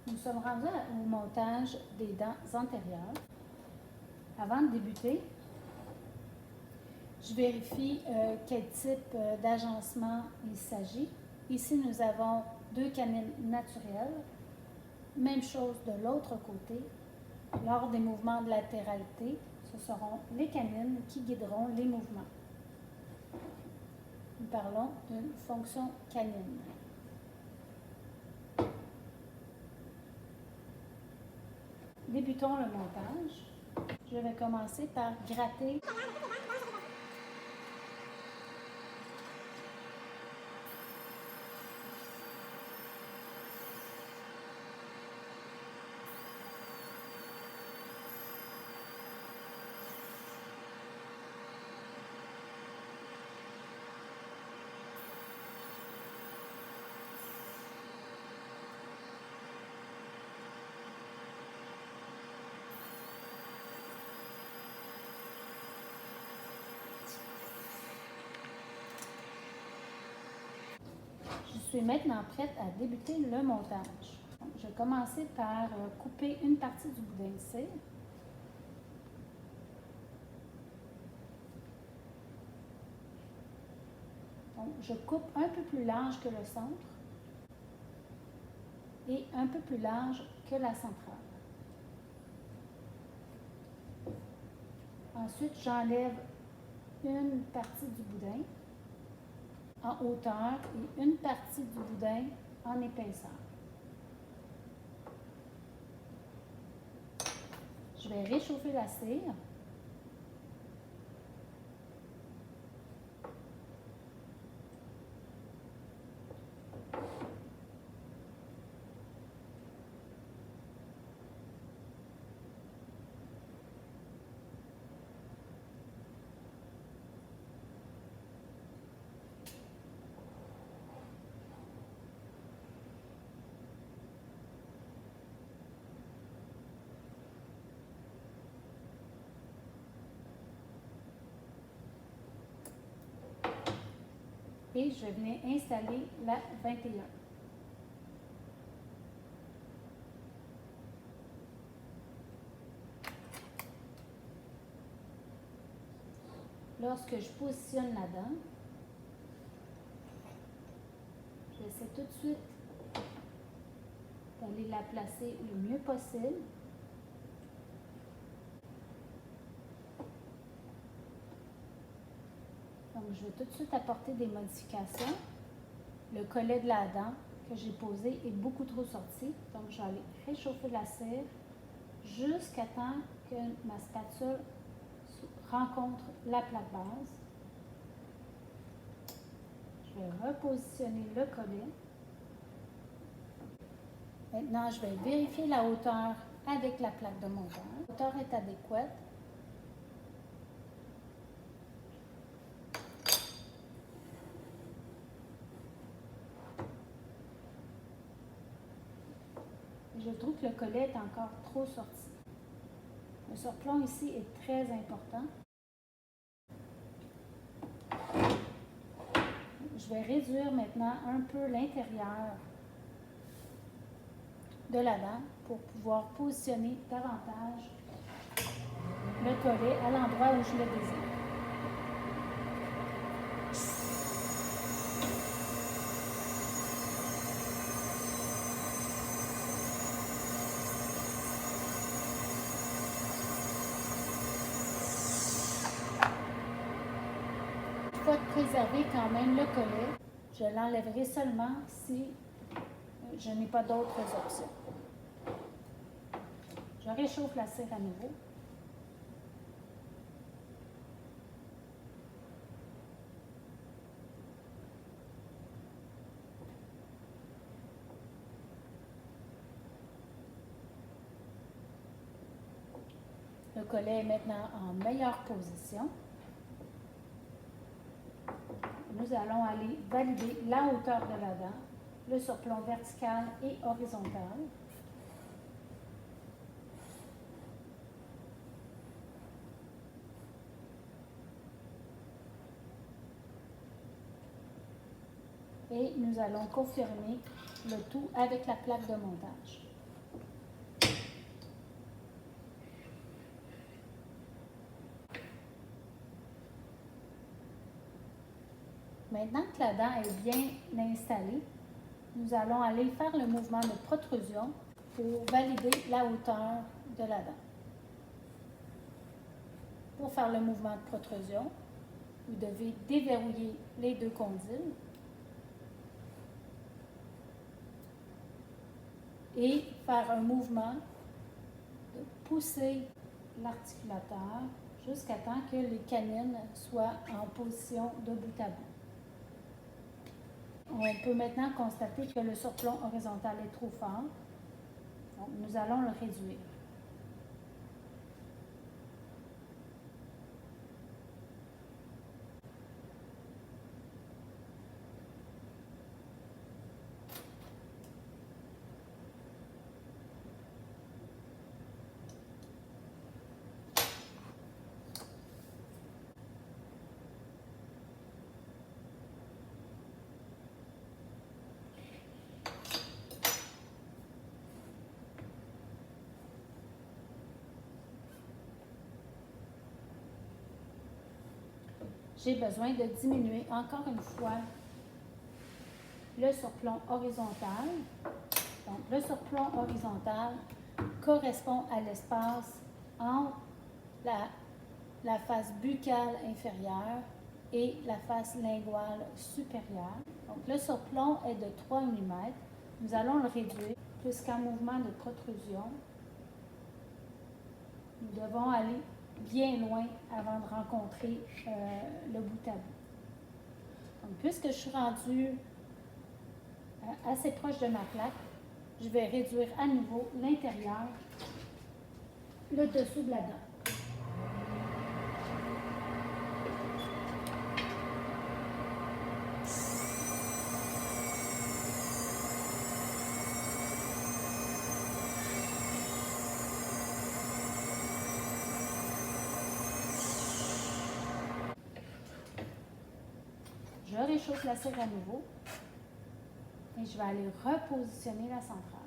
Nous sommes rendus au montage des dents antérieures. Avant de débuter, je vérifie quel type d'agencement il s'agit. Ici, nous avons 2 canines naturelles. Même chose de l'autre côté. Lors des mouvements de latéralité, ce seront les canines qui guideront les mouvements. Nous parlons d'une fonction canine. Débutons le montage. Je vais commencer par gratter . Je suis maintenant prête à débuter le montage. Je vais commencer par couper une partie du boudin de cire. Donc, je coupe un peu plus large que le centre et un peu plus large que la centrale. Ensuite, j'enlève une partie du boudin en hauteur et une partie du boudin en épaisseur. Je vais réchauffer la cire. Et je vais venir installer la 21. Lorsque je positionne la dent, j'essaie tout de suite d'aller la placer le mieux possible. Donc, je vais tout de suite apporter des modifications. Le collet de la dent que j'ai posé est beaucoup trop sorti. Donc, je vais aller réchauffer la cire jusqu'à temps que ma spatule rencontre la plaque base. Je vais repositionner le collet. Maintenant, je vais vérifier la hauteur avec la plaque de montage. La hauteur est adéquate. Je trouve que le collet est encore trop sorti. Le surplomb ici est très important. Je vais réduire maintenant un peu l'intérieur de la dent pour pouvoir positionner davantage le collet à l'endroit où je le désire. Il faut préserver quand même le collet. Je l'enlèverai seulement si je n'ai pas d'autres options. Je réchauffe la cire à nouveau. Le collet est maintenant en meilleure position. Nous allons aller valider la hauteur de la dent, le surplomb vertical et horizontal. Et nous allons confirmer le tout avec la plaque de montage. Maintenant que la dent est bien installée, nous allons aller faire le mouvement de protrusion pour valider la hauteur de la dent. Pour faire le mouvement de protrusion, vous devez déverrouiller les deux condyles et faire un mouvement de pousser l'articulateur jusqu'à temps que les canines soient en position de bout à bout. On peut maintenant constater que le surplomb horizontal est trop fort, donc nous allons le réduire. J'ai besoin de diminuer encore une fois le surplomb horizontal. Donc, le surplomb horizontal correspond à l'espace entre la face buccale inférieure et la face linguale supérieure. Donc, le surplomb est de 3 mm. Nous allons le réduire jusqu'en mouvement de protrusion. Nous devons aller bien loin avant de rencontrer le bout à bout. Donc, puisque je suis rendue assez proche de ma plaque, je vais réduire à nouveau l'intérieur, le dessous de la dent. Je réchauffe la cire à nouveau et je vais aller repositionner la centrale.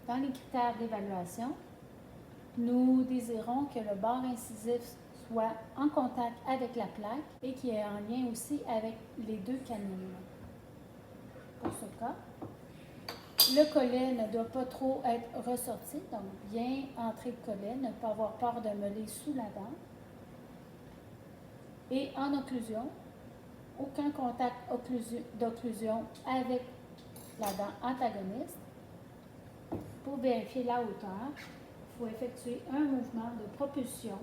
Dans les critères d'évaluation, nous désirons que le bord incisif soit en contact avec la plaque et qu'il est en lien aussi avec les deux canines. Pour ce cas, le collet ne doit pas trop être ressorti, donc bien entrer le collet, ne pas avoir peur de meuler sous la dent. Et en occlusion, aucun contact d'occlusion avec la dent antagoniste. Pour vérifier la hauteur, il faut effectuer un mouvement de propulsion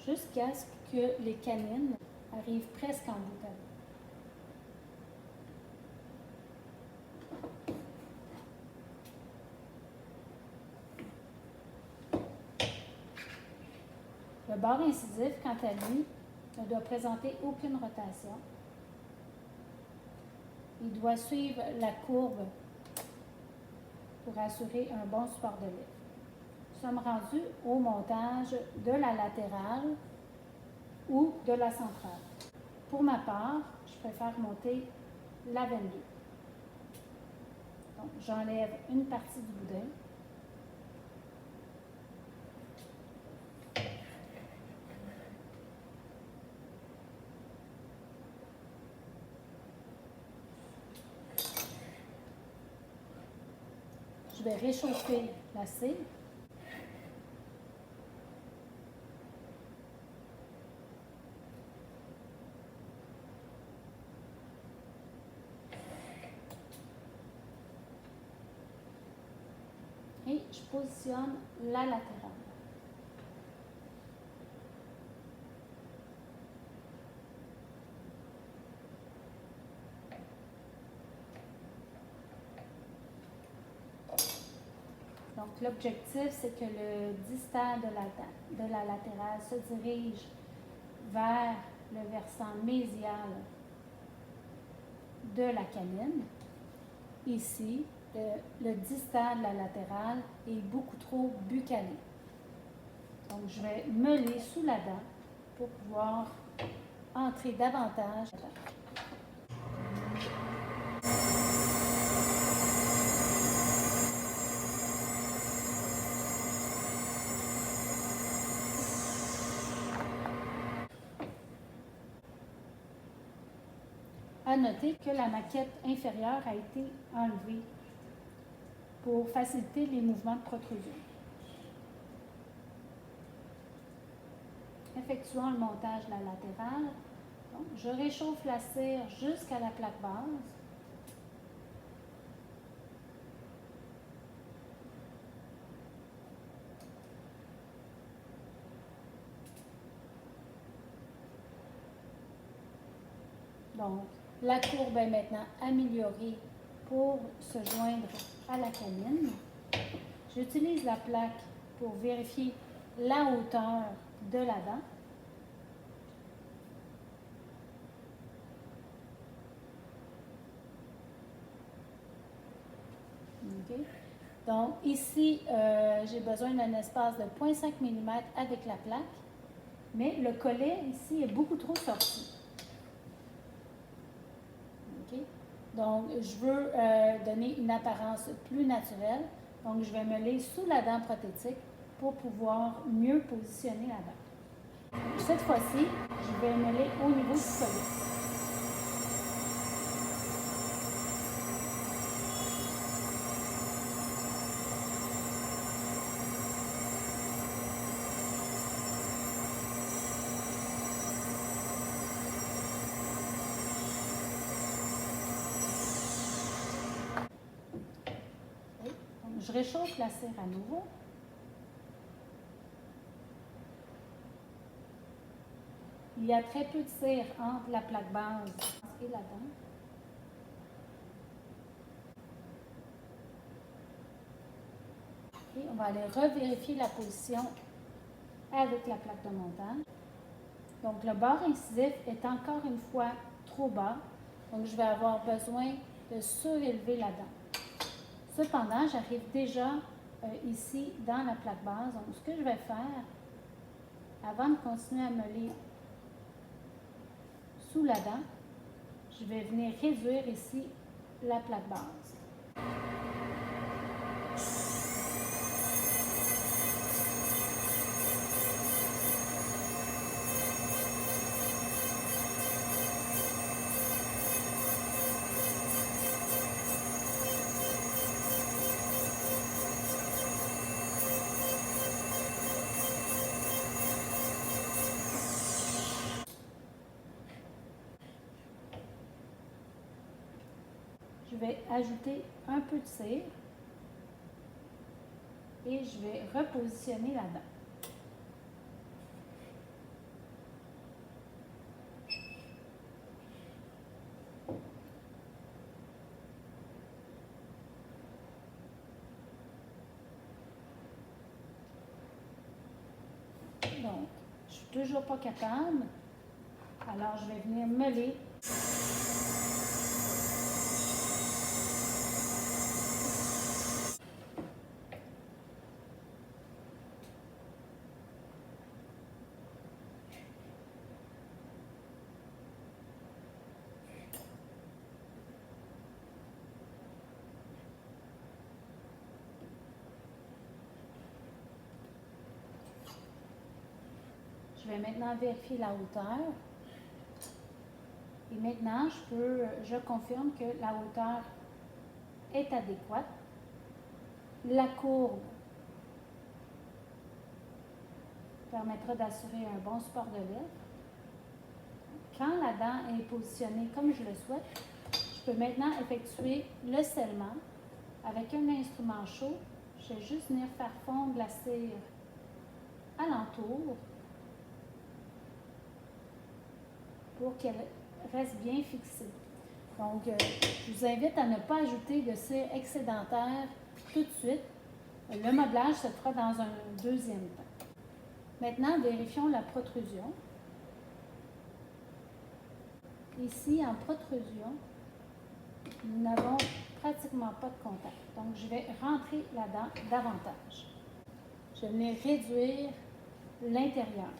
jusqu'à ce que les canines arrivent presque en bout à bout. Le bord incisif, quant à lui, ne doit présenter aucune rotation. Il doit suivre la courbe pour assurer un bon support de lèvres. Nous sommes rendus au montage de la latérale ou de la centrale. Pour ma part, je préfère monter la 22. Donc, j'enlève une partie du boudin. Je vais réchauffer la cire. Et je positionne la latérale. Donc, l'objectif, c'est que le distal de la latérale se dirige vers le versant mésial de la canine. Ici, le distal de la latérale est beaucoup trop buccalé. Donc, je vais meuler sous la dent pour pouvoir entrer davantage. À noter que la maquette inférieure a été enlevée pour faciliter les mouvements de protrusion. Effectuant le montage de la latérale, donc, je réchauffe la cire jusqu'à la plaque base. Donc, la courbe est maintenant améliorée pour se joindre à la canine. J'utilise la plaque pour vérifier la hauteur de la dent. Okay. Donc, ici, j'ai besoin d'un espace de 0,5 mm avec la plaque, mais le collet ici est beaucoup trop sorti. Okay. Donc, je veux donner une apparence plus naturelle. Donc, je vais meuler sous la dent prothétique pour pouvoir mieux positionner la dent. Cette fois-ci, je vais meuler au niveau du collet. Je réchauffe la cire à nouveau. Il y a très peu de cire entre la plaque base et la dent. Et on va aller revérifier la position avec la plaque de montage. Donc, le bord incisif est encore une fois trop bas. Donc, je vais avoir besoin de surélever la dent. Cependant, j'arrive déjà ici dans la plaque base. Donc, ce que je vais faire, avant de continuer à meuler sous la dent, je vais venir réduire ici la plaque base. Je vais ajouter un peu de cire et je vais repositionner la dent. Donc, je suis toujours pas capable, alors je vais venir meuler. Je vais maintenant vérifier la hauteur. Et maintenant, je confirme que la hauteur est adéquate. La courbe permettra d'assurer un bon support de lèvres. Quand la dent est positionnée comme je le souhaite, je peux maintenant effectuer le scellement avec un instrument chaud. Je vais juste venir faire fondre la cire alentour pour qu'elle reste bien fixée. Donc, je vous invite à ne pas ajouter de cire excédentaire tout de suite. Le modelage se fera dans un deuxième temps. Maintenant, vérifions la protrusion. Ici, en protrusion, nous n'avons pratiquement pas de contact. Donc, je vais rentrer là-dedans davantage. Je vais venir réduire l'intérieur.